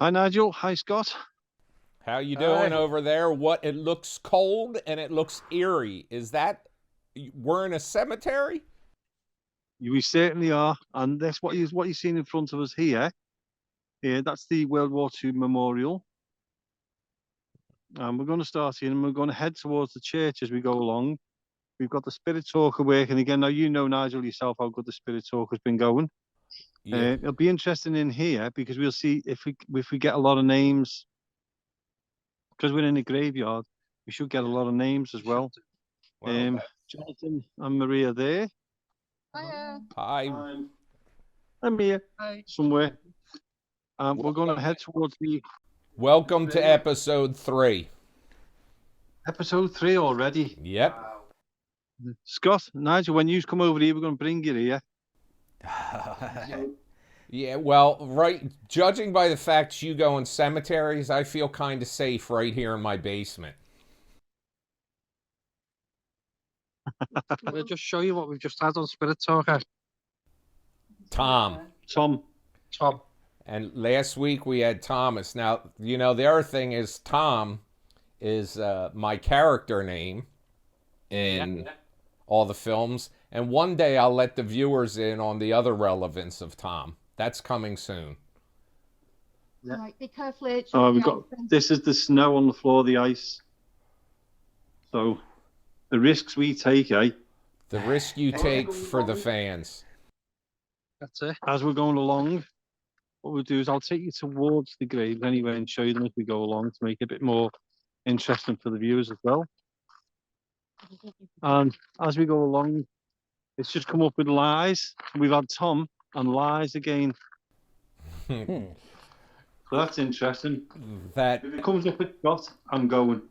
Hi, Nigel. Hi, Scott. How you doing over there? What it looks cold and it looks eerie. Is that we're in a cemetery? We certainly are, and that's what you're seeing in front of us here. Yeah, that's the World War II memorial, and we're going to start here, and we're going to head towards the church as we go along. We've got the spirit talker working again. Now you know, Nigel, yourself how good the spirit talker's been going. Yeah. It'll be interesting in here because we'll see if we get a lot of names because we're in a graveyard. We should get a lot of names as well. Well, Jonathan and Maria there. Hiya. hi. I'm here Hi. somewhere. We're going to head towards the Welcome to episode 3. episode 3 already. Yep. Scott, Nigel, when you come over here, we're going to bring you here. Yeah, well, right, judging by the fact you go in cemeteries, I feel kind of safe right here in my basement. I'll just show you what we've just had on Spirit Talker. Tom. Tom. And last week we had Thomas. Now, the other thing is Tom is my character name in all the films. And one day I'll let the viewers in on the other relevance of Tom. That's coming soon. Yeah. Right, be careful. H. Oh, this is the snow on the floor, the ice. So the risks we take, eh? The risk you take for the fans. That's it. As we're going along, what we'll do is I'll take you towards the graves anyway and show you them as we go along to make it a bit more interesting for the viewers as well. And as we go along, it's just come up with lies. We've had Tom and lies again. So that's interesting. That If it comes up with Scott, I'm going.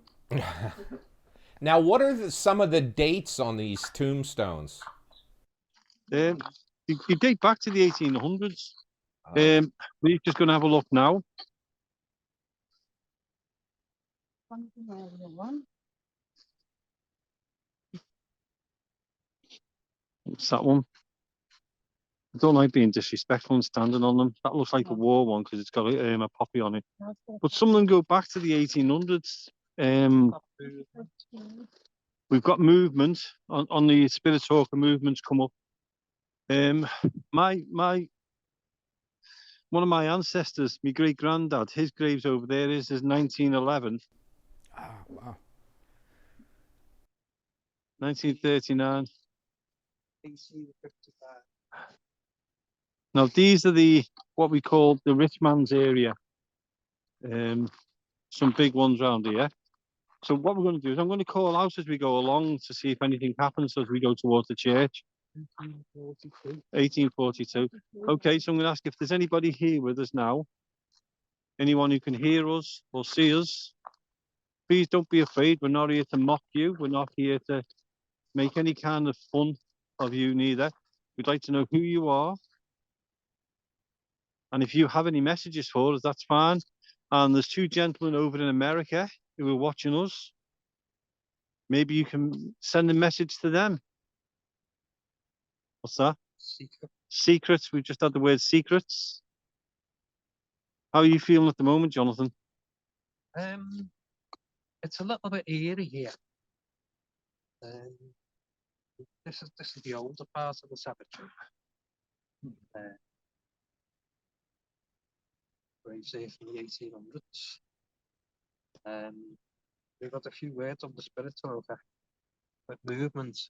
Now, what are some of the dates on these tombstones? You date back to the 1800s. We're just going to have a look now. What's that one? I don't like being disrespectful and standing on them. That looks like a war one because it's got a poppy on it. But some of them go back to the 1800s. We've got movement on the Spirit Talker movements come up. One of my ancestors, my great granddad, his grave's over there is 1911. Oh, wow. 1939. Now these are what we call the rich man's area. Some big ones around here. So what we're going to do is I'm going to call out as we go along to see if anything happens as we go towards the church. 1842. Okay, so I'm going to ask if there's anybody here with us now. Anyone who can hear us or see us. Please don't be afraid. We're not here to mock you. We're not here to make any kind of fun of you neither. We'd like to know who you are. And if you have any messages for us, that's fine. And there's 2 gentlemen over in America who are watching us. Maybe you can send a message to them. What's that? Secrets. We've just had the word secrets. How are you feeling at the moment, Jonathan? It's a little bit eerie here. This is the older part of the cemetery. Graves here from the 1800s. We've got a few words on the Spirit Talker with movements.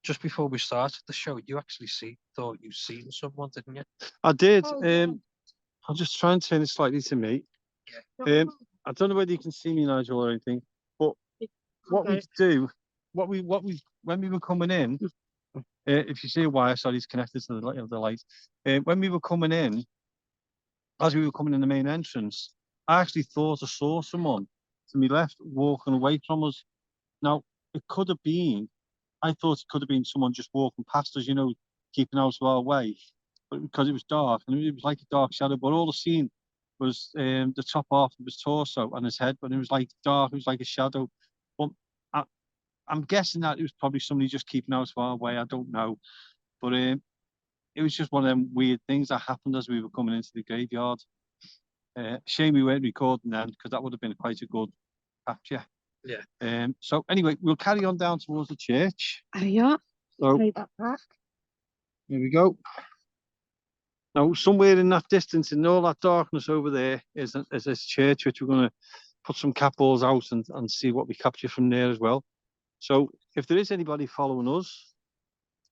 Just before we started the show, you actually thought you'd seen someone, didn't you? I did. Oh, yeah. I'll just try and turn it slightly to me. Yeah. I don't know whether you can see me, Nigel, or anything, but what we do, when we were coming in, if you see why I started it's connected to the light. When we were coming in, as we were coming in the main entrance, I actually thought I saw someone to my left walking away from us. Now, it could have been, I thought it could have been someone just walking past us, keeping out of our way. But because it was dark, and it was like a dark shadow, but all I seen was the top half of his torso and his head, but it was like dark, it was like a shadow. But I'm guessing that it was probably somebody just keeping out of our way, I don't know. But it was just one of them weird things that happened as we were coming into the graveyard. Shame we weren't recording then, because that would have been quite a good capture. Yeah. So anyway, we'll carry on down towards the church. Oh yeah. So Play that back. here we go. Now, somewhere in that distance, in all that darkness over there, is this church, which we're going to put some cat balls out and see what we capture from there as well. So if there is anybody following us,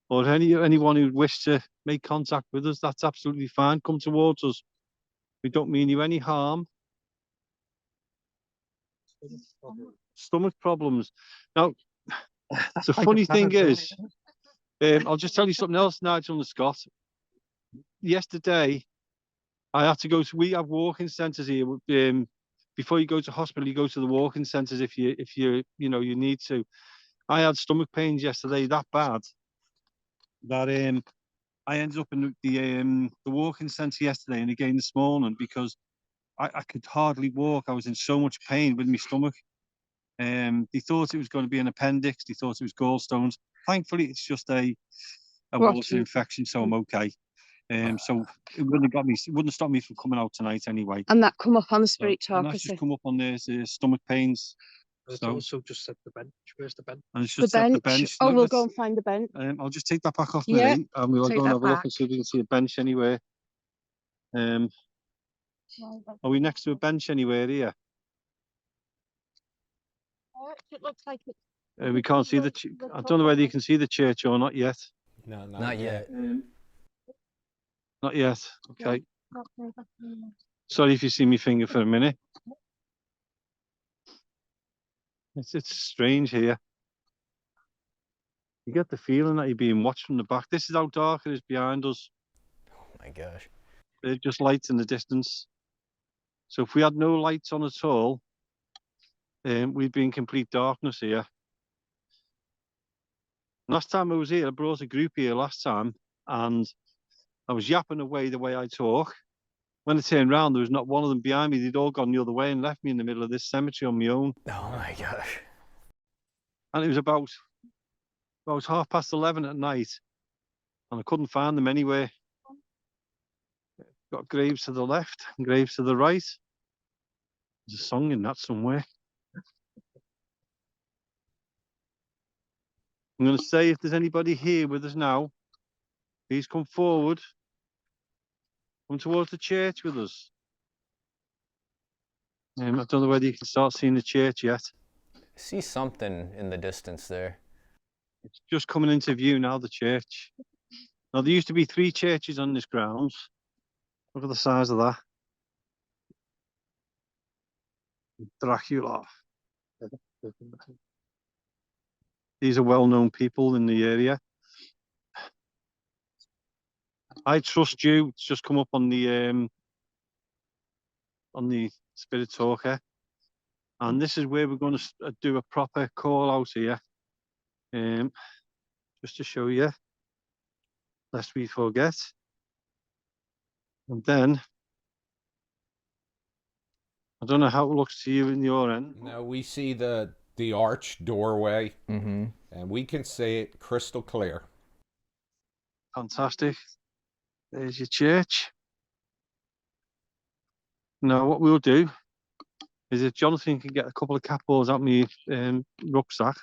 or anyone who wishes to make contact with us, that's absolutely fine. Come towards us. We don't mean you any harm. Stomach problems. Now, the funny thing is, I'll just tell you something else, Nigel and Scott. Yesterday, I had to go to. We have walking centres here. Before you go to hospital, you go to the walking centres if you you need to. I had stomach pains yesterday that bad that I ended up in the walking centre yesterday and again this morning because I could hardly walk. I was in so much pain with my stomach. They thought it was going to be an appendix. They thought it was gallstones. Thankfully, it's just a water infection, so I'm okay. So it wouldn't have stopped me from coming out tonight anyway. And that come up on the Spirit And Talker. that's just come up on there's stomach pains. It's also just said the bench. Where's the bench? And it's The just at the bench. bench. Oh, No, we'll go and find the bench. I'll just take that back off Yeah, me, and we'll take go and that have a look back. and see if we can see a bench anywhere. Are we next to a bench anywhere here? It looks like it. We can't see the. I don't know whether you can see the church or not yet. No, Not yet. Not yet. Okay. Sorry if you see me finger for a minute. It's strange here. You get the feeling that you're being watched from the back. This is how dark it is behind us. Oh my gosh. They're just lights in the distance. So if we had no lights on at all, we'd be in complete darkness here. Last time I was here, I brought a group here last time, and I was yapping away the way I talk. When I turned round, there was not one of them behind me. They'd all gone the other way and left me in the middle of this cemetery on my own. Oh my gosh. And it was about 11:30 at night, and I couldn't find them anywhere. Got graves to the left and graves to the right. There's a song in that somewhere. I'm going to say if there's anybody here with us now, please come forward. Come towards the church with us. I don't know whether you can start seeing the church yet. I see something in the distance there. It's just coming into view now, the church. Now, there used to be 3 churches on this grounds. Look at the size of that. Dracula. These are well-known people in the area. I trust you. It's just come up on the Spirit Talker, and this is where we're going to do a proper call out here, just to show you, lest we forget. And then I don't know how it looks to you in your end. No, we see the arch doorway, Mm-hmm. and we can see it crystal clear. Fantastic. There's your church. Now, what we'll do is if Jonathan can get a couple of cat balls out of my rucksack.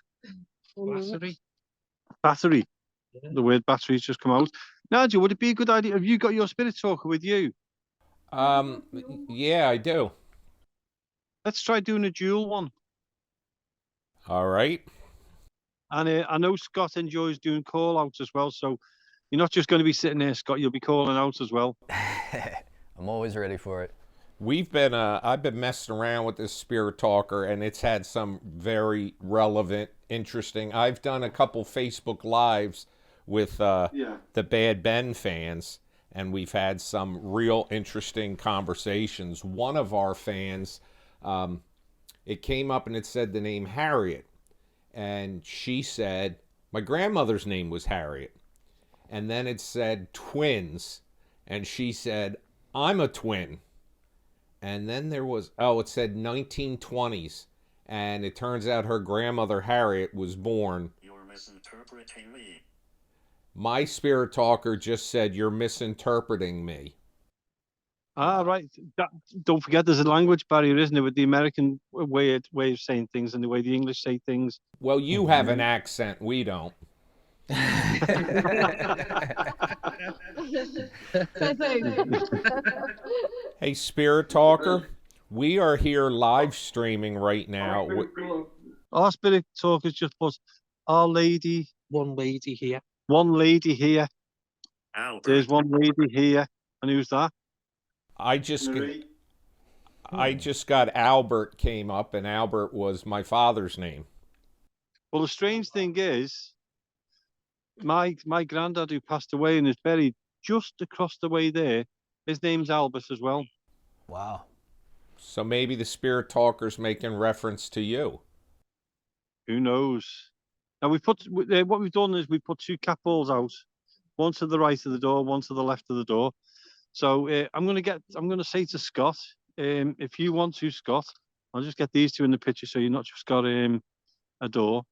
Battery. Yeah. The word battery's just come out. Nigel, would it be a good idea? Have you got your Spirit Talker with you? Yeah, I do. Let's try doing a dual one. All right. And I know Scott enjoys doing call outs as well. So you're not just going to be sitting there, Scott. You'll be calling out as well. I'm always ready for it. I've been messing around with this Spirit Talker, and it's had some very relevant, interesting. I've done a couple Facebook Lives with the Bad Ben fans, and we've had some real interesting conversations. One of our fans, it came up and it said the name Harriet, and she said my grandmother's name was Harriet, and then it said twins, and she said I'm a twin. And then there was, it said 1920s. And it turns out her grandmother, Harriet, was born. You're misinterpreting me. My spirit talker just said you're misinterpreting me. Ah, right. Don't forget, there's a language barrier, isn't it, with the American way of saying things and the way the English say things. Well, you have an accent. We don't. Hey, spirit talker. We are here live streaming right now. Our spirit talkers just put Our Lady, One lady here. one lady here. There's one lady here. And who's that? I just got Albert came up, and Albert was my father's name. Well, the strange thing is, my granddad, who passed away and is buried just across the way there, his name's Albert as well. Wow. So maybe the spirit talker's making reference to you. Who knows? Now what we've done is we put 2 cat balls out, one to the right of the door, one to the left of the door. So I'm going to say to Scott, if you want to, Scott, I'll just get these 2 in the picture so you're not just got a door.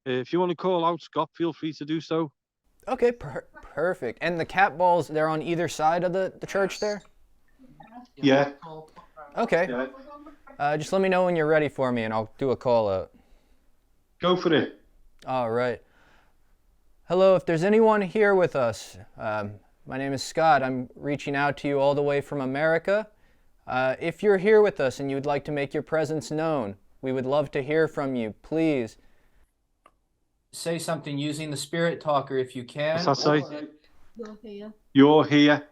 If you want to call out, Scott, feel free to do so. Okay, perfect. And the cat balls, they're on either side of the church there? Yeah. Okay. Yeah. Just let me know when you're ready for me and I'll do a call out. Go for it. All right. Hello, if there's anyone here with us, my name is Scott. I'm reaching out to you all the way from America. If you're here with us and you'd like to make your presence known, we would love to hear from you. Please say something using the spirit talker if you can. What's that say? You're here. You're here.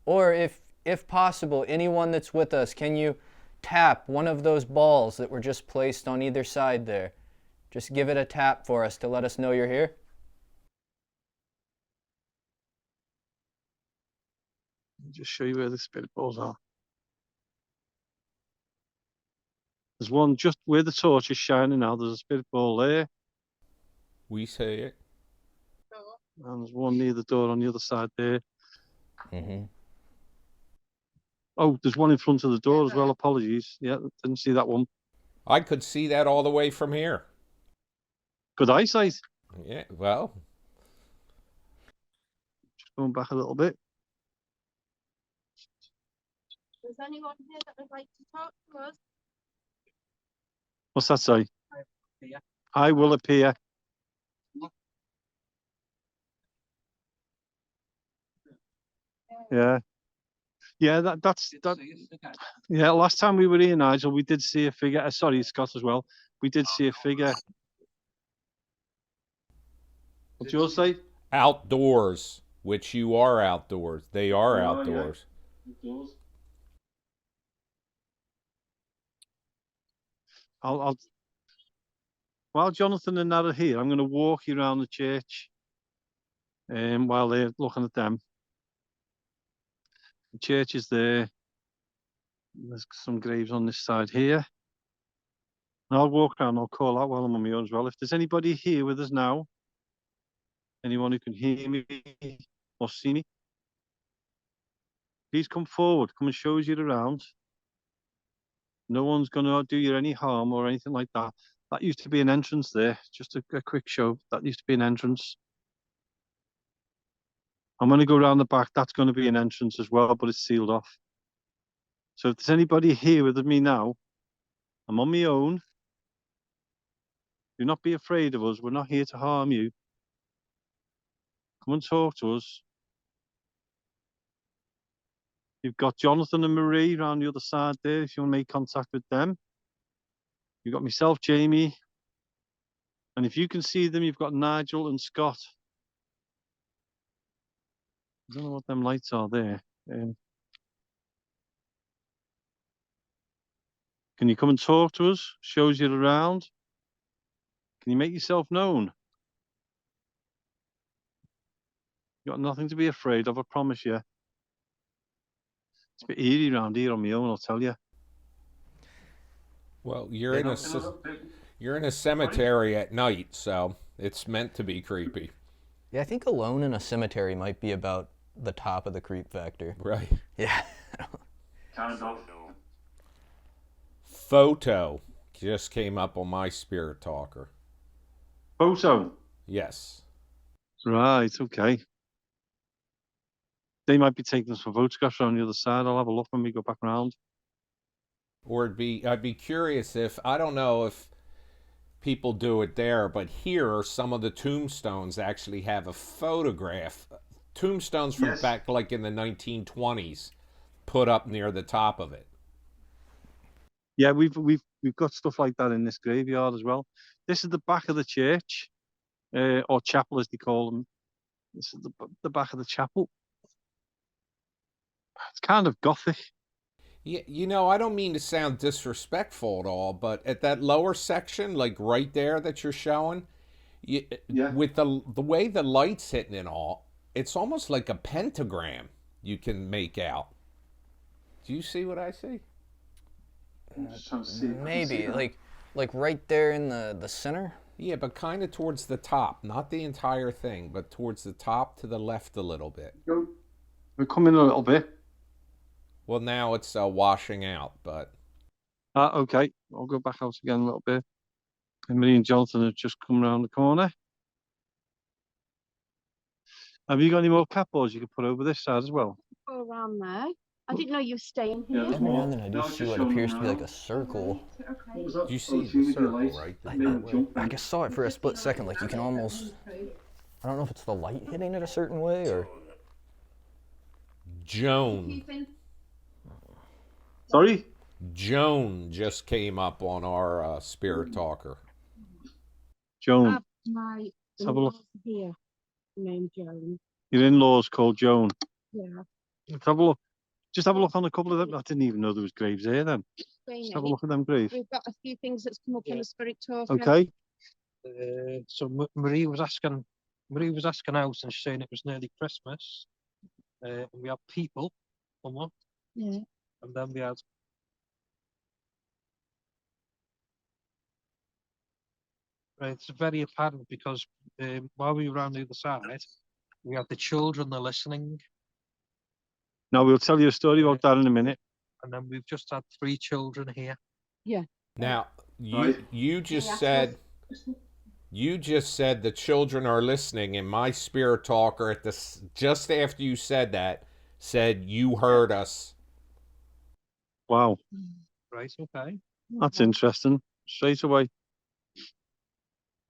Or if possible, anyone that's with us, can you tap one of those balls that were just placed on either side there? Just give it a tap for us to let us know you're here. I'll just show you where the spirit balls are. There's one just where the torch is shining now. There's a spirit ball there. We say it. And there's one near the door on the other side there. Oh, there's one in front of the door as well. Apologies. Yeah, didn't see that one. I could see that all the way from here. Good eyesight. Yeah, well. Just going back a little bit. Is anyone here that would like to talk to us? What's that say? appear. I will appear. Yeah. Yeah, that's that. Yeah, last time we were here, Nigel, we did see a figure. Sorry, Scott as well. We did see a figure. What's yours say? Outdoors, which you are outdoors. They are outdoors. I'll while Jonathan and Nat are here, I'm going to walk you around the church while they're looking at them. The church is there. There's some graves on this side here. And I'll walk around, I'll call out while I'm on my own as well. If there's anybody here with us now, anyone who can hear me or see me, please come forward, come and show us you around. No one's going to do you any harm or anything like that. That used to be an entrance there, just a quick show. That used to be an entrance. I'm going to go around the back. That's going to be an entrance as well, but it's sealed off. So if there's anybody here with me now, I'm on my own. Do not be afraid of us. We're not here to harm you. Come and talk to us. You've got Jonathan and Marie around the other side there if you want to make contact with them. You've got myself, Jamie. And if you can see them, you've got Nigel and Scott. I don't know what them lights are there. Can you come and talk to us? Shows you around. Can you make yourself known? You've got nothing to be afraid of, I promise you. It's a bit eerie around here on my own, I'll tell you. Well, you're in a cemetery at night, so it's meant to be creepy. Yeah, I think alone in a cemetery might be about the top of the creep factor. Right. Yeah. Photo just came up on my spirit talker. Photo. Yes. Right, okay. They might be taking some photographs on the other side. I'll have a look when we go back around. Or I'd be curious if, I don't know if people do it there, but here some of the tombstones actually have a photograph. Tombstones from back like in the 1920s put up near the top of it. Yeah, we've got stuff like that in this graveyard as well. This is the back of the church, or chapel as they call them. This is the back of the chapel. It's kind of gothic. Yeah, you know, I don't mean to sound disrespectful at all, but at that lower section, like right there that you're showing, with the way the light's hitting and all, it's almost like a pentagram you can make out. Do you see what I see? Maybe like right there in the center. Yeah, but kind of towards the top, not the entire thing, but towards the top to the left a little bit. We're coming a little bit. Well, now it's washing out, but... Okay, I'll go back out again a little bit. Emily and Jonathan have just come around the corner. Have you got any more cupboards you can put over this side as well? Go around there. I didn't know you were staying here. Every now and then I do see what appears to be like a circle. Okay. Do you see the circle right there? I just saw it for a split second. Like you can almost... I don't know if it's the light hitting it a certain way or... Joan. Sorry? Joan just came up on our spirit talker. Joan. My Let's have a look. here, named Joan. Your in-law's called Joan. Yeah. Let's have a look. Just have a look on a couple of them. I didn't even know there was graves there then. Just have a look at them graves. We've got a few things that's come up in the spirit talk. Okay. So Marie was asking out and she's saying it was nearly Christmas. And we had people, someone, Yeah. and then we had it's very apparent because while we were on the other side, we had the children, they're listening, Now we'll tell you a story about that in a minute. and then we've just had 3 children here. Now, you just said the children are listening, and my spirit talker at this just after you said that said you heard us. Wow, Right, okay. that's interesting. Straight away.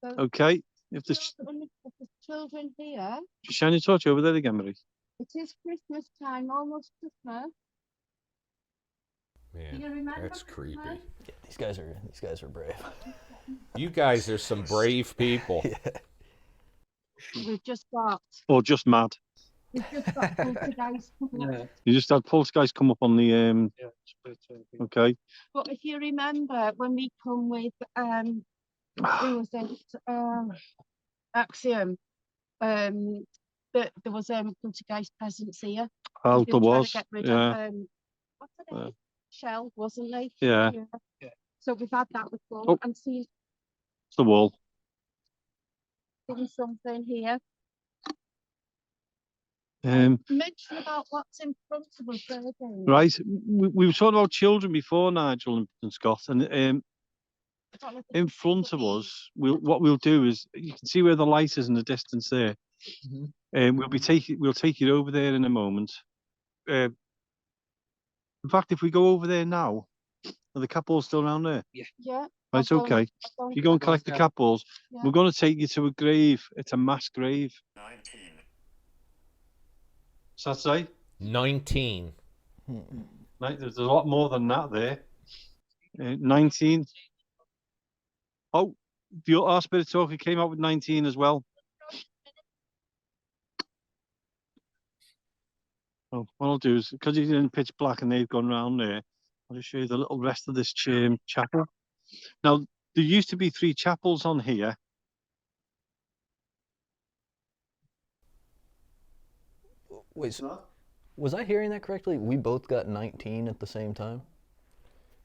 So- Okay. If the children here, shine your torch over there again, Marie. it is Christmas time, almost Christmas. Do you Man, remember that's creepy. Christmas? Yeah, these guys are brave. You guys are some brave people. We've just got Mad. poltergeist coming up. Yeah, You just had poltergeist come up on the yeah. Spirit talking. okay. But if you remember when we come with who was it? Axiom. That there was poltergeist presence here. Oh, They there were trying was. to get rid Yeah. of what's the name? Shell, wasn't they? Yeah. Yeah. So we've had that before Oh. and seen It's the wall. something here. Mention about what's in front of us there again. Right. We were talking about children before, Nigel and Scott, and in front of us, what we'll do is you can see where the light is in the distance there. We'll take it over there in a moment. In fact, if we go over there now, are the cat balls still around there? Yeah. Right, okay. If you go and collect the cat balls, we're going to take you to a grave. It's a mass grave. 19. What's that say? 19. Right, there's a lot more than that there. 19. Oh, our spirit talker came out with 19 as well. Oh, what I'll do is, because he's in pitch black and they've gone round there, I'll just show you the little rest of this chapel. Now, there used to be 3 chapels on here. Wait, was I hearing that correctly? We both got 19 at the same time?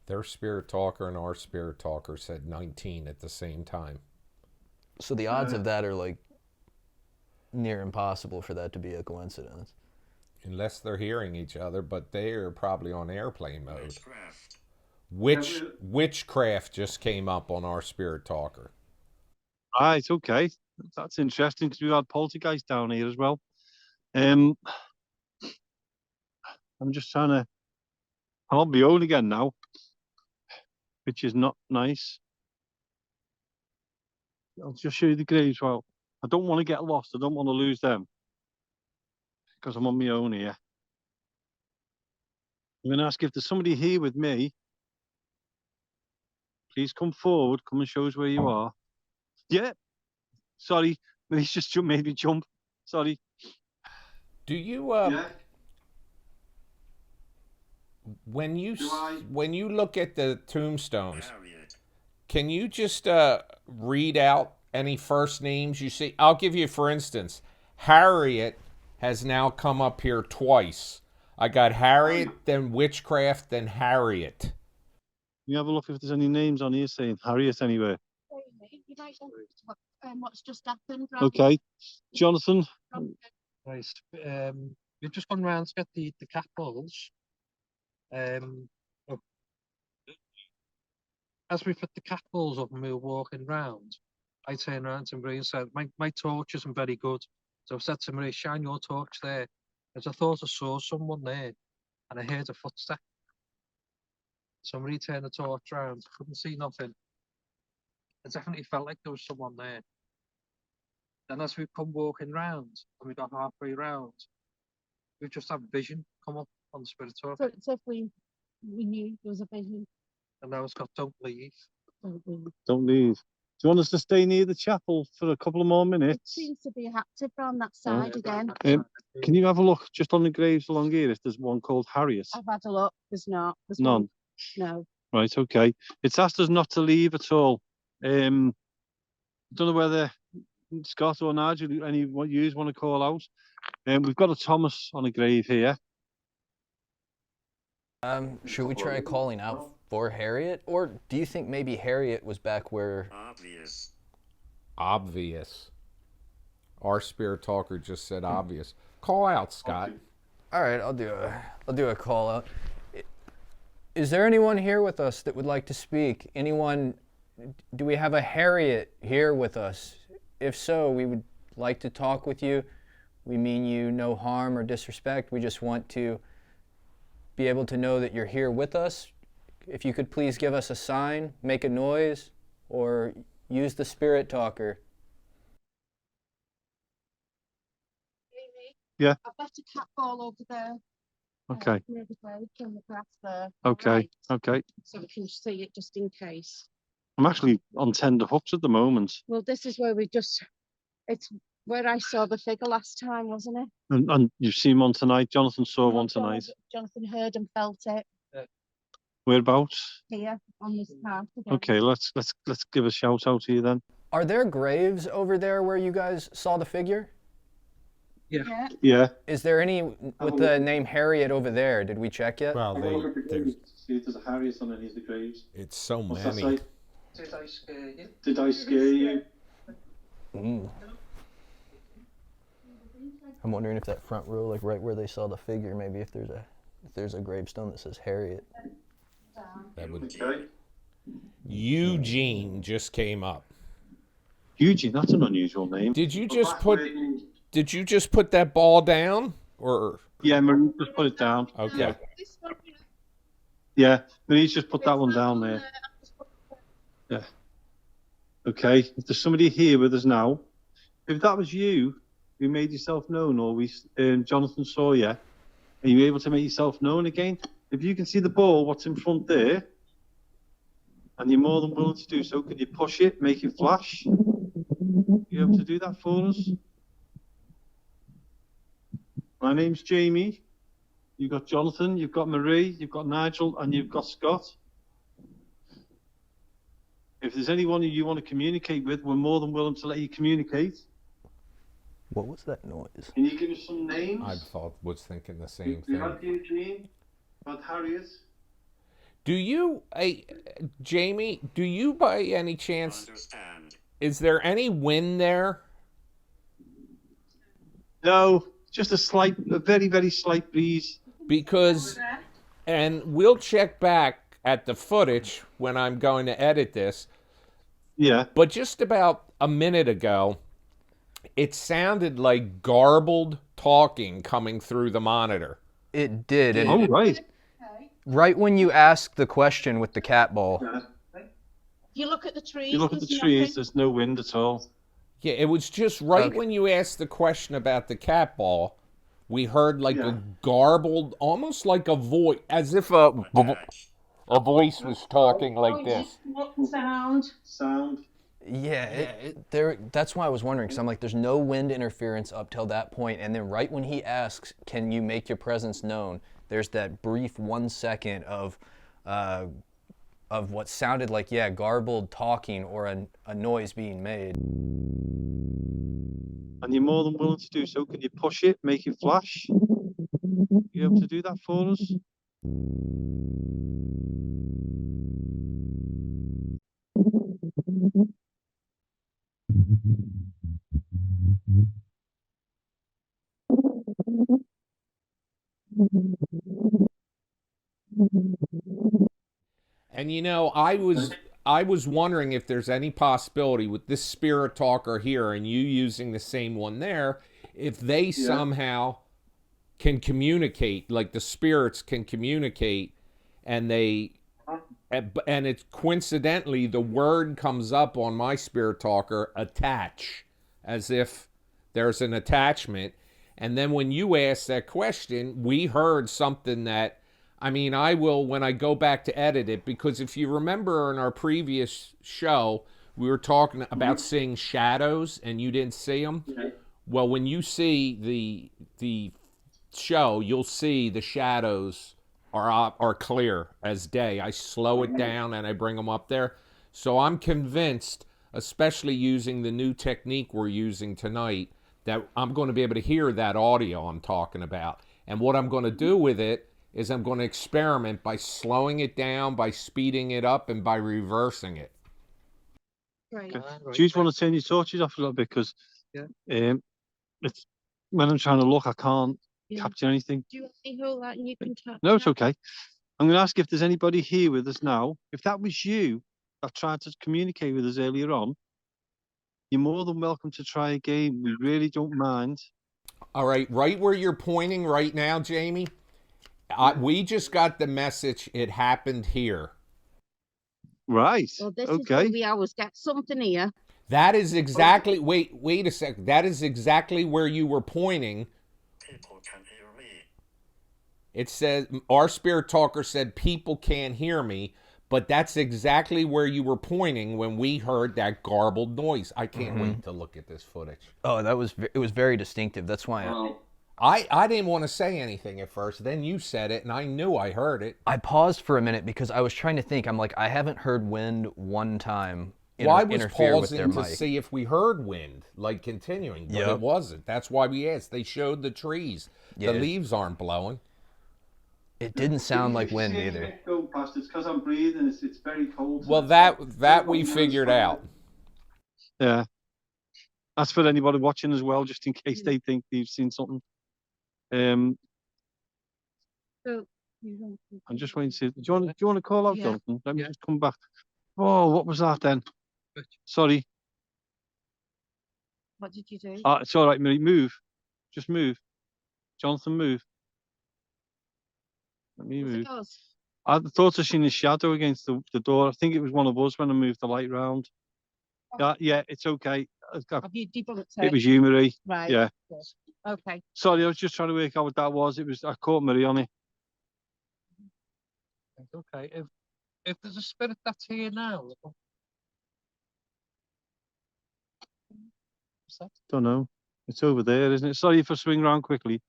Their spirit talker and our spirit talker said 19 at the same time. So the odds of that are like near impossible for that to be a coincidence. Unless they're hearing each other, but they are probably on airplane mode. Witchcraft. Witchcraft just came up on our spirit talker. Right, okay. That's interesting because we've had poltergeist down here as well. I'm just trying to. I'm on my own again now, which is not nice. I'll just show you the graves. Well, I don't want to get lost. I don't want to lose them because I'm on my own here. I'm going to ask if there's somebody here with me. Please come forward. Come and show us where you are. Yeah. Sorry, he's just made me jump. Sorry. Do you when you look at the tombstones, can you just read out any first names you see? I'll give you, for instance, Harriet has now come up here twice. I got Harriet, then Witchcraft, then Harriet. You have a look if there's any names on here saying Harriet anywhere. You might want what's just happened. Okay, Jonathan. Right. We've just gone round to get the capitals. As we put the capitals up and we were walking round, I turned around to Marie and said, my torch isn't very good. So I said to Marie, shine your torch there. As I thought I saw someone there and I heard a footstep. So Marie turned the torch round, couldn't see nothing. It definitely felt like there was someone there. Then as we come walking round and we got halfway round, we just had vision come up on the spirit talk. So if we knew there was a vision. And now it's got don't leave. Don't leave. Do you want us to stay near the chapel for a couple of more minutes? It seems to be active on that side again. Can you have a look just on the graves along here if there's one called Harriet? I've had a look. There's not. There's None. No. Right, okay. It's asked us not to leave at all. Don't know whether Scott or Nigel, any what you want to call out. We've got a Thomas on a grave here. Should we try calling out for Harriet? Or do you think maybe Harriet was back where... Obvious. Our spirit talker just said obvious. Call out, Scott. All right, I'll do a call out. Is there anyone here with us that would like to speak? Anyone? Do we have a Harriet here with us? If so, we would like to talk with you. We mean you no harm or disrespect. We just want to be able to know that you're here with us. If you could please give us a sign, make a noise, or use the spirit talker. Yeah. I've left a cat ball over there. Okay. Near the grave, in the grass there. Okay. Right. Okay. So we can see it just in case. I'm actually on tender hooks at the moment. Well, this is where it's where I saw the figure last time, wasn't it? And you've seen one tonight. Jonathan saw one tonight. Jonathan heard and felt it Whereabouts? here on this path again. Okay, let's give a shout out here then. Are there graves over there where you guys saw the figure? Yeah. Yeah. Is there any with the name Harriet over there? Did we check yet? Well, See if there's a Harriet on any of the graves. it's so What's that many. say? Did I scare you? Did I scare you? I'm wondering if that front row, like right where they saw the figure, maybe if there's a gravestone that says Harriet. That would... Okay. Eugene just came up. Eugene, that's an unusual name. Did you just put that ball down, or? Yeah, Marie just put it down. Okay. Yeah, Marie's just put that one down there. Yeah. Okay, if there's somebody here with us now, if that was you who made yourself known, or Jonathan saw you, are you able to make yourself known again? If you can see the ball, what's in front there, and you're more than willing to do so, can you push it, make it flash? You able to do that for us? My name's Jamie. You've got Jonathan, you've got Marie, you've got Nigel, and you've got Scott. If there's anyone you want to communicate with, we're more than willing to let you communicate. What was that noise? Can you give us some names? I was thinking the same We thing. had Eugene, we had Harriet. Do you, Jamie, do you by any chance, is there any wind there? No, just a very, very slight breeze. Because, and we'll check back at the footage when I'm going to edit this, Yeah. but just about a minute ago, It sounded like garbled talking coming through the monitor. It did. And Oh, right. right when you asked the question with the cat ball, You look at the trees. You look at the there's trees, nothing. there's no wind at all. Yeah, it was just right Okay. when you asked the question about the cat ball, we heard like a garbled, almost like a voice, as if a voice was talking like this. Sound. yeah, that's why I was wondering, because I'm like, there's no wind interference up till that point, and then right when he asks, can you make your presence known, there's that brief 1 second of what sounded like, yeah, garbled talking or a noise being made. And you're more than willing to do so. Can you push it, make it flash? You able to do that for us? And you know, I was wondering if there's any possibility with this spirit talker here and you using the same one there, if they somehow can communicate, like the spirits can communicate, and it's coincidentally the word comes up on my spirit talker, attach, as if there's an attachment. And then when you asked that question, we heard something that, I mean, I will, when I go back to edit it, because if you remember in our previous show, we were talking about seeing shadows and you didn't see them. Well, when you see the show, you'll see the shadows are clear as day. I slow it down and I bring them up there. So I'm convinced, especially using the new technique we're using tonight, that I'm going to be able to hear that audio I'm talking about. And what I'm going to do with it is I'm going to experiment by slowing it down, by speeding it up, and by reversing it. Right. Do you just want to turn your torches off a little bit? Because Yeah. it's when I'm trying to look, I can't Yeah. capture anything. Do you want to hold that and you can tap? No, it's okay. I'm going to ask if there's anybody here with us now. If that was you that tried to communicate with us earlier on, you're more than welcome to try again. We really don't mind. All right where you're pointing right now, Jamie, we just got the message it happened here. Right. Well, this is Okay. where we always get something here. That is exactly, wait a sec. That is exactly where you were pointing. People can hear me. It says, our spirit talker said, people can't hear me, but that's exactly where you were pointing when we heard that garbled noise. I can't wait to look at this footage. Oh, it was very distinctive. That's why I didn't want to say anything at first. Then you said it, and I knew I heard it. I paused for a minute because I was trying to think. I'm like, I haven't heard wind one time Well, I was interfere with their pausing to mic. see if we heard wind, like continuing, but Yep. it wasn't. That's why we asked. They showed the trees. Yeah. The leaves aren't blowing. It didn't sound like wind either. Go past. It's because I'm breathing. It's very cold. Well, that we figured out. Yeah. That's for anybody watching as well, just in case they think they've seen something. So, I'm just waiting to see. Do you want to call out, Yeah. Jonathan? Let me Yeah. just come back. Oh, what was that then? Sorry. what did you do? It's all right, Mary. Move. Just move. Jonathan, move. Let me Was it move. us? I thought I seen a shadow against the door. I think it was one of us when I moved the light round. Yeah, it's okay. Have you debunked It was you, Marie. Right. Yeah. Good. Okay. Sorry, I was just trying to work out what that was. I caught Marie on it. Okay. If there's a spirit that's here now, what's that? Don't know. It's over there, isn't it? Sorry if I swing round quickly.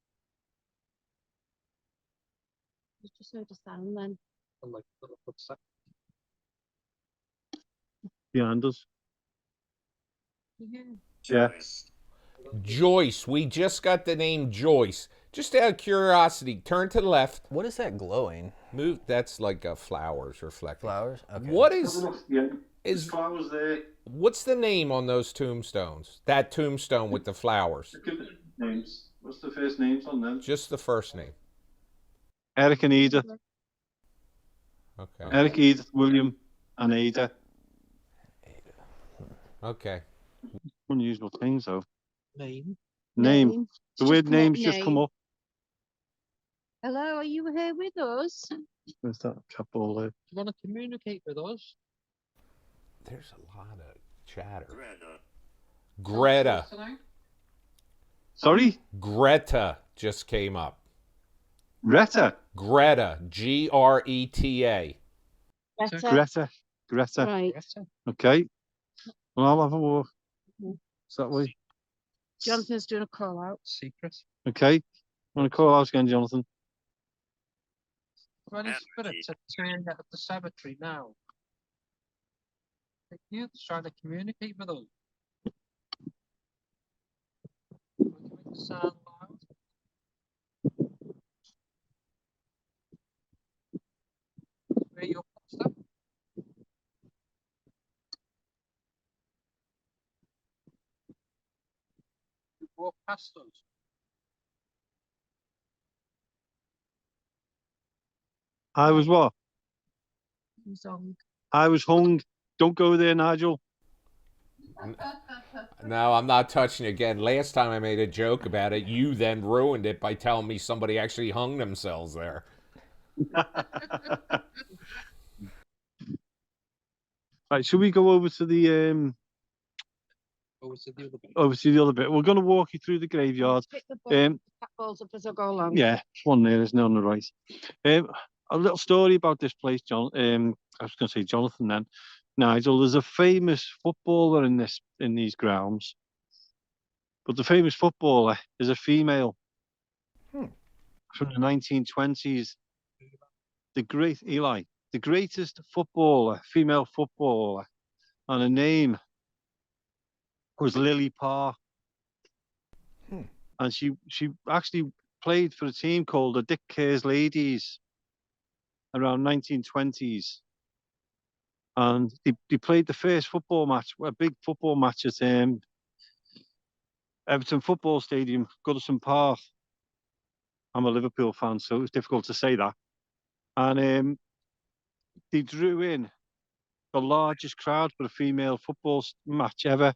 You just heard a sound then. I'm like, what's that? Behind us. Yeah. Yeah. Joyce. We just got the name Joyce. Just out of curiosity, turn to the left. What is that glowing? Move. That's like flowers reflecting. Flowers? Okay. What is There's flowers there. what's the name on those tombstones? That tombstone with the flowers. Names. What's the first names on them? Just the first name. Eric and Edith. Okay. Eric, Edith, William, and Ada. Okay. Unusual things though. Name. Name. The Just word come up, name's just come name. up. Hello, are you here with us? Where's that couple there? Do you want to communicate with us? There's a lot of chatter. Greta. Greta. Sorry? Greta just came up. Greta. Greta. Greta. Better. Greta. Right. Greta. Okay. Well, I'll have a walk. Mhm. Is that way? Jonathan's doing a call out. Secret. Okay. Want to call out again, Jonathan? Any spirits are turned at the cemetery now. You're trying to communicate with us. Would you make the sound loud? Where your stuff? You walk past us. I was what? He's on. I was hung. Don't go there, Nigel. No, I'm not touching it again. Last time I made a joke about it, you then ruined it by telling me somebody actually hung themselves there. Right, should we go over to the Over to the other bit. other bit? We're going to walk you through the graveyard. Pick the ball, Um, balls up as I go along. yeah, it's one there, isn't it, on the right? A little story about this place, John. I was going to say Jonathan then. Nigel, there's a famous footballer in these grounds, but the famous footballer is a female from the 1920s. The greatest female footballer, and her name was Lily Parr. And she actually played for a team called the Dick Cares Ladies around 1920s. And they played the first football match, a big football match at Everton Football Stadium, Goodison Park. I'm a Liverpool fan, so it's difficult to say that. And they drew in the largest crowd for a female football match ever.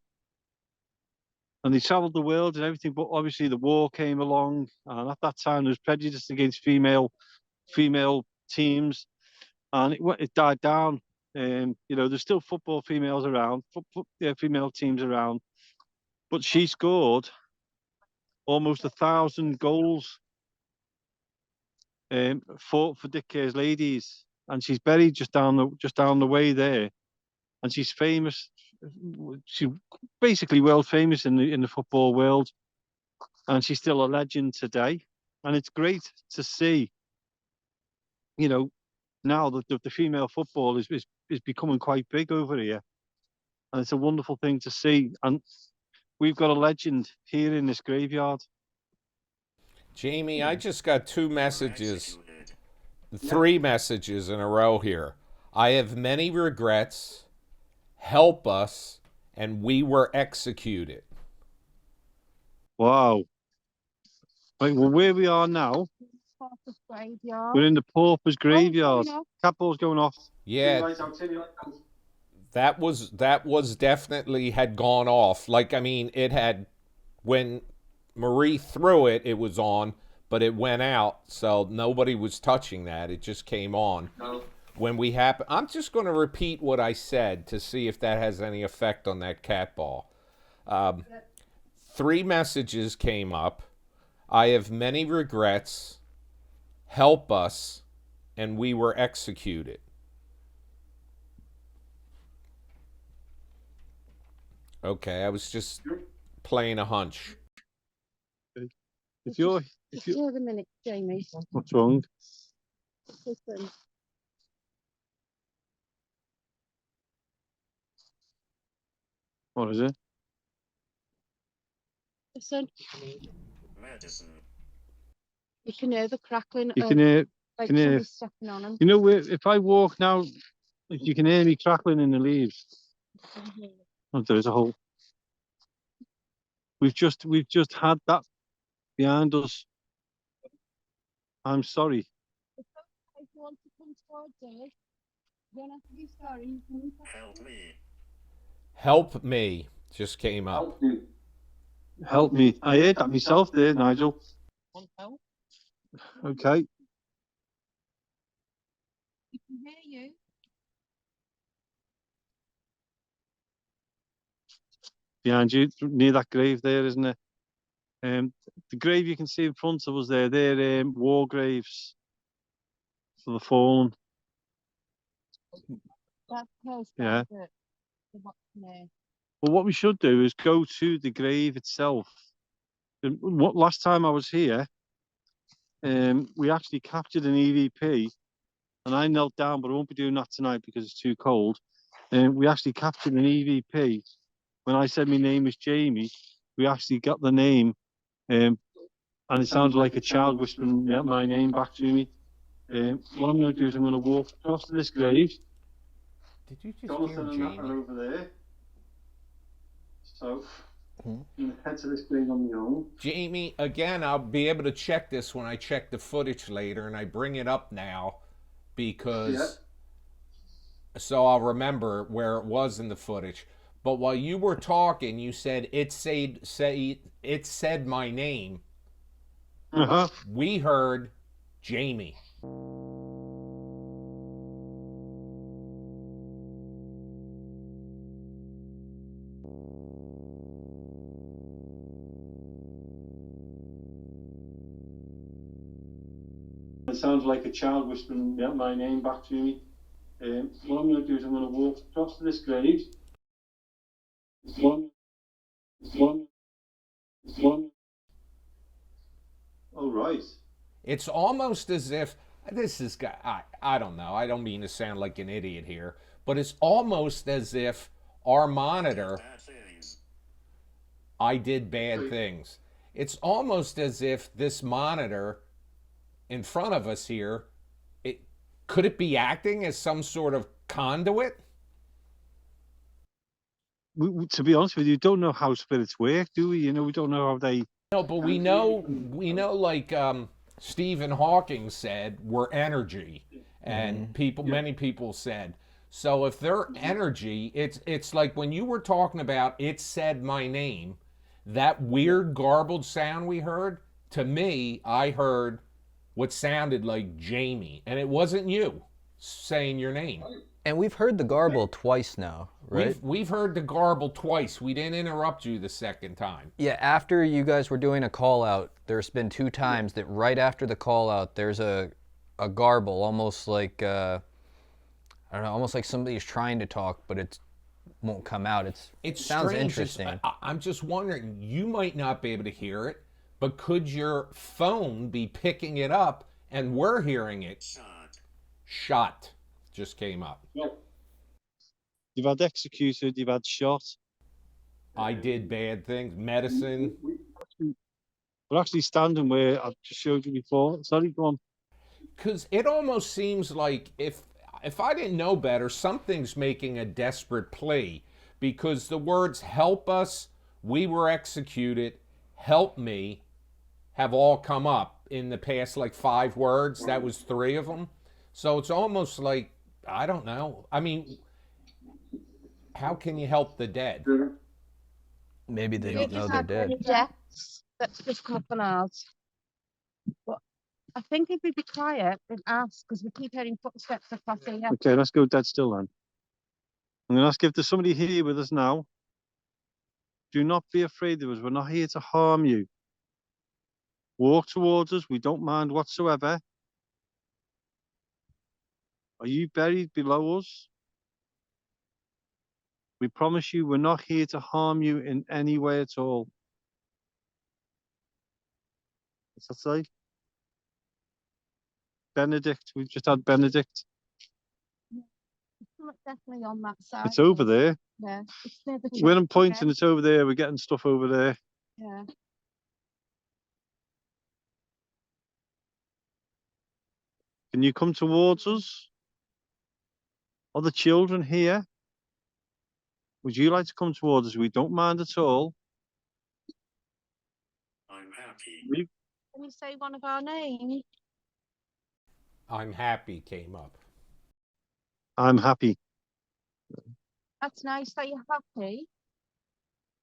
And they travelled the world and everything, but obviously the war came along, and at that time there was prejudice against female teams, and it died down. There's still football females around, female teams around, but she scored almost 1,000 goals for Dick Cares Ladies, and she's buried just down the way there, and she's famous. She's basically world famous in the football world, and she's still a legend today. And it's great to see, now that the female football is becoming quite big over here, and it's a wonderful thing to see. And we've got a legend here in this graveyard. Jamie, I just got 2 messages, 3 messages in a row here. I have many regrets. Help us, and we were executed. Wow. Right, well, where we are now, we're in the pauper's graveyard. Cat ball's going off. Yeah, that was definitely had gone off. Like, I mean, it had, when Marie threw it, it was on, but it went out, so nobody was touching that. It just came on. When we happen, I'm just going to repeat what I said to see if that has any effect on that cat ball. 3 messages came up. I have many regrets. Help us, and we were executed. Okay, I was just playing a hunch. If you're, Just a minute, Jamie. what's wrong? Listen. What is it? Listen, Medicine. you can hear the crackling You of can hear. like can hear- somebody stepping on them. If I walk now, you can hear me crackling in the leaves. Oh, there's a hole. We've just had that behind us. I'm sorry. If you want to come towards us, you don't have to be sorry. You can Help me. Help me just came up. Help me. I heard that myself there, Nigel. Want help? Okay. We can hear you. Behind you, near that grave there, isn't it? The grave you can see in front of us there, they're war graves for the fallen. That's close. Yeah. What's there? Well, what we should do is go to the grave itself. And what last time I was here, we actually captured an EVP, and I knelt down, but I won't be doing that tonight because it's too cold. We actually captured an EVP. When I said my name is Jamie, we actually got the name, and it sounded like a child whispering my name back to me. What I'm going to do is I'm going to walk across to this grave. Did you just Jonathan hear and that are Jamie? over there. So, I'm going to head to this grave on my own. Jamie, again, I'll be able to check this when I check the footage later, and I bring it up now because so I'll remember where it was in the footage. But while you were talking, you said it said my name. Uh-huh. We heard Jamie. It sounds like a child whispering my name back to me. What I'm going to do is I'm going to walk across to this grave. Oh, right. It's almost as if this is I don't know. I don't mean to sound like an idiot here, but it's almost as if our monitor Bad things. I did bad things. It's almost as if this monitor in front of us here, could it be acting as some sort of conduit? To be honest with you, don't know how spirits work, do we? We don't know how they. No, but we know like Stephen Hawking said, we're energy, and many people said. So if they're energy, it's like when you were talking about it said my name, that weird garbled sound we heard. To me, I heard what sounded like Jamie, and it wasn't you saying your name. And we've heard the garble twice now, right? We've heard the garble twice. We didn't interrupt you the second time. Yeah, after you guys were doing a call out, there's been 2 times that right after the call out, there's a garble, almost like I don't know, almost like somebody's trying to talk, but it won't come out. It sounds strange. interesting. I'm just wondering, you might not be able to hear it, but could your phone be picking it up and we're hearing it? Shot just came up. You've had executed, you've had shot. I did bad things. Medicine. We're actually standing where I just showed you before. Sorry, go on. Because it almost seems like if I didn't know better, something's making a desperate plea. Because the words "help us," "we were executed," "help me," have all come up in the past like 5 words. That was 3 of them. So it's almost like, I don't know. I mean, how can you help the dead? Maybe they don't know just they're had dead. any deaths that's just come up on ours. But I think if we be quiet and ask, because we keep hearing footsteps across here. Okay, let's go dead still then. I'm going to ask if there's somebody here with us now. Do not be afraid of us. We're not here to harm you. Walk towards us. We don't mind whatsoever. Are you buried below us? We promise you we're not here to harm you in any way at all. What's that say? Benedict. We've just had Benedict. It's definitely on that side. It's over there. Yeah. It's near the When I'm church pointing, again. it's over there. We're getting stuff over there. Yeah. Can you come towards us? Are the children here? Would you like to come towards us? We don't mind at all. I'm happy. Can you say one of our names? I'm happy came up. I'm happy. That's nice that you're happy.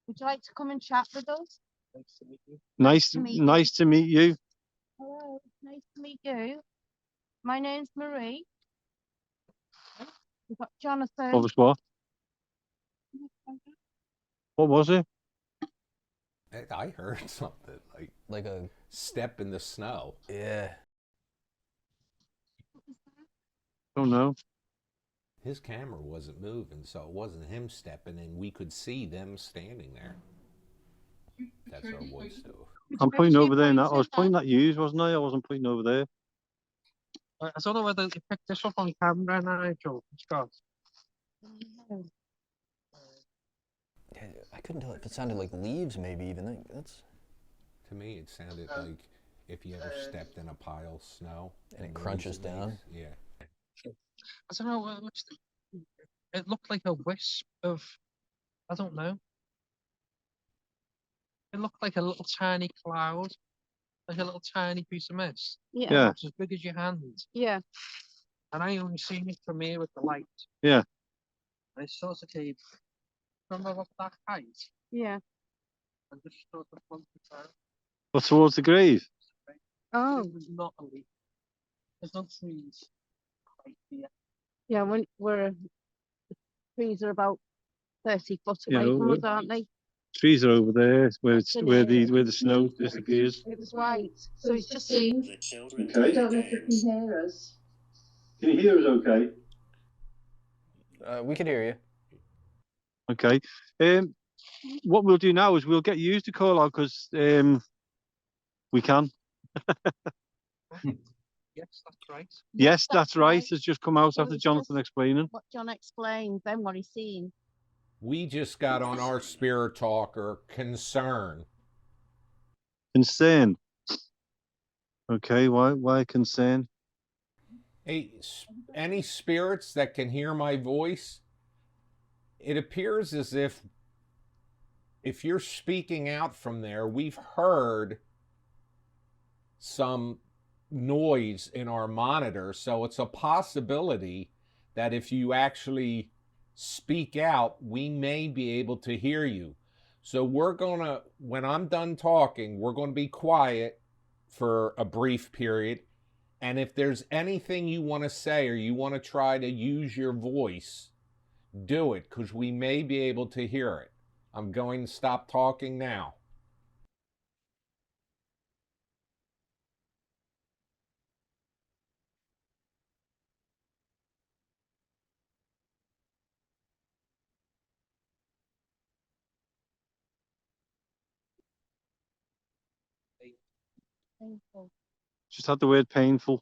Would you like to come and chat with us? Nice to meet you. Nice, to meet you. nice to meet you. Hello, nice to meet you. My name's Marie. We've got Jonathan. What was what? What was it? I heard something Like a step in the snow. yeah. Don't know. His camera wasn't moving, so it wasn't him stepping in. We could see them standing there. That's our wood stove. I'm pointing over there now. I was Pointing pointing at you, wasn't I? I wasn't pointing over there. I don't know whether you picked this up on camera, Nigel. Scott. No. Yeah, I couldn't tell if it sounded like leaves, maybe even. That's To me, it sounded like if you ever stepped in a pile of snow And it the crunches leaves down. Yeah. I don't know. It looked like a wisp of. I don't know. It looked like a little tiny cloud, like a little tiny piece of mist. Yeah. Yeah. It's as big as your hand. Yeah. And I only seen it from here with the light. Yeah. And it sort of came from about that height Yeah. and just sort of floated down. But towards the grave. Oh. It was not a leaf. There's no trees right here. Yeah. When the trees are about 30 foot Yeah, away from well, us, aren't they? Trees are over there where it's That's where it. the snow disappears. It was white. So it's just seen. The children Okay. do the dance. hear us. Can you hear us okay? we could hear you. Okay. What we'll do now is we'll get you to call out because we can. Yes, that's right. Yes, that's right. It's just come out So after it's Jonathan just- explaining. What John explained, then what he's seen. We just got on our spirit talker concern. Concern. Okay, why concern? Hey, any spirits that can hear my voice, it appears as if you're speaking out from there, we've heard some noise in our monitor. So it's a possibility that if you actually speak out, we may be able to hear you. So we're gonna, when I'm done talking, we're gonna be quiet for a brief period. And if there's anything you want to say or you want to try to use your voice, do it, because we may be able to hear it. I'm going to stop talking now. Painful. Just had the word painful.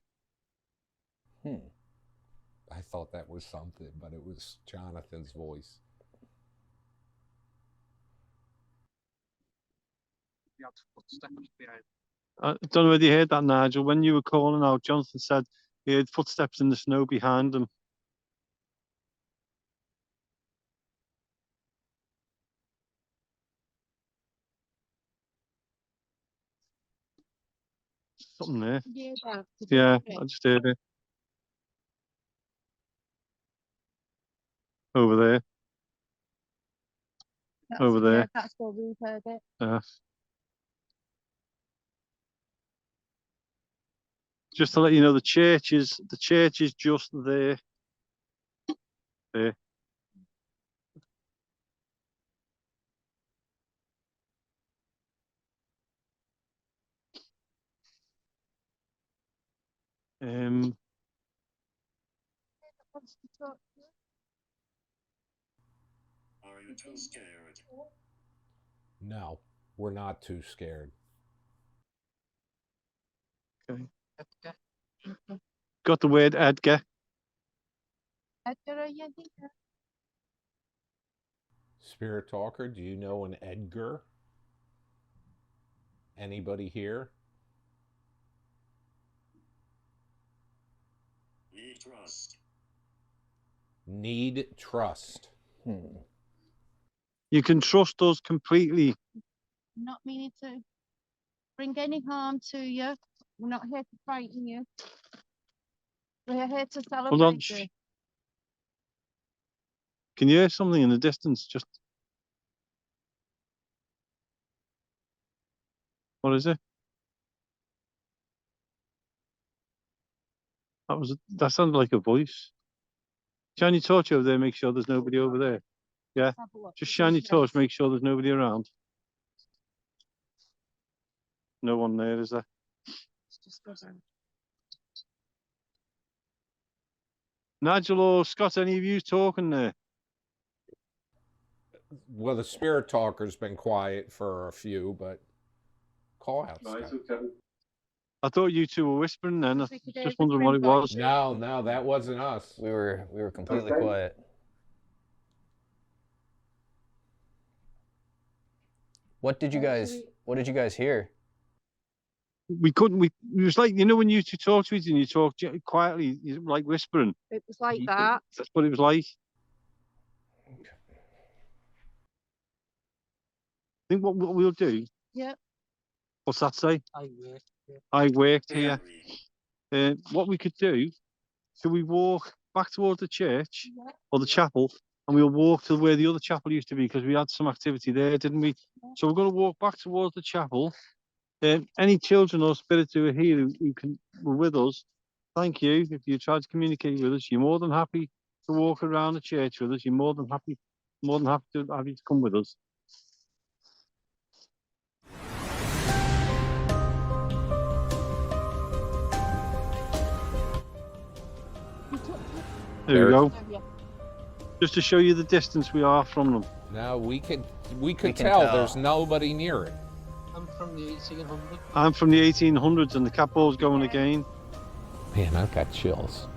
I thought that was something, but it was Jonathan's voice. You had footsteps behind. I don't know whether you heard that, Nigel. When you were calling out, Jonathan said he heard footsteps in the snow behind him. Something there. Yeah, that. Yeah, I just heard it. Over there. Over there. Yeah, that's where we've heard it. Just to let you know, the church is just there. There. Wants to talk to you. Are you too scared? No, we're not too scared. Okay. Edgar. Got the word Edgar. Edgar, are you here? Spirit talker, do you know an Edgar? Anybody here? Need trust. Need trust. You can trust us completely. Not meaning to bring any harm to you. We're not here to frighten you. We're here to Hold on. celebrate Shh. you. Can you hear something in the distance? Just What is it? That sounded like a voice. Shine your torch over there, make sure there's nobody over there. Yeah, Have a look. just shine your torch, make sure there's nobody around. No one there, is there? Just go down. Nigel or Scott, any of you talking there? Well, the spirit talker's been quiet for a few, but call out. Right, Scott. okay. I thought you two were whispering then. I was We could hear just the wondering what it crimping. was. No, that wasn't us. We were completely Okay. quiet. What did you guys hear? We couldn't. It was like, you know, when you two talk to each other and you talk quietly, like whispering. It was like that. That's what it was like. I think what we'll do. Yeah. What's that say? I I worked here. Harry. What we could do, so we walk back towards the church Yeah. or the chapel, and we'll walk to where the other chapel used to be because we had some activity there, didn't we? So we're going to walk back towards the chapel. Any children or spirits who are here who were with us, thank you. If you tried to communicate with us, you're more than happy to walk around the church with us. You're more than happy to have you to come with us. There we go. There we are. Just to show you the distance we are from them. No, we could can tell tell. there's nobody near it. I'm from the 1800s. I'm from the 1800s and the cat ball's going again. Man, I've got chills.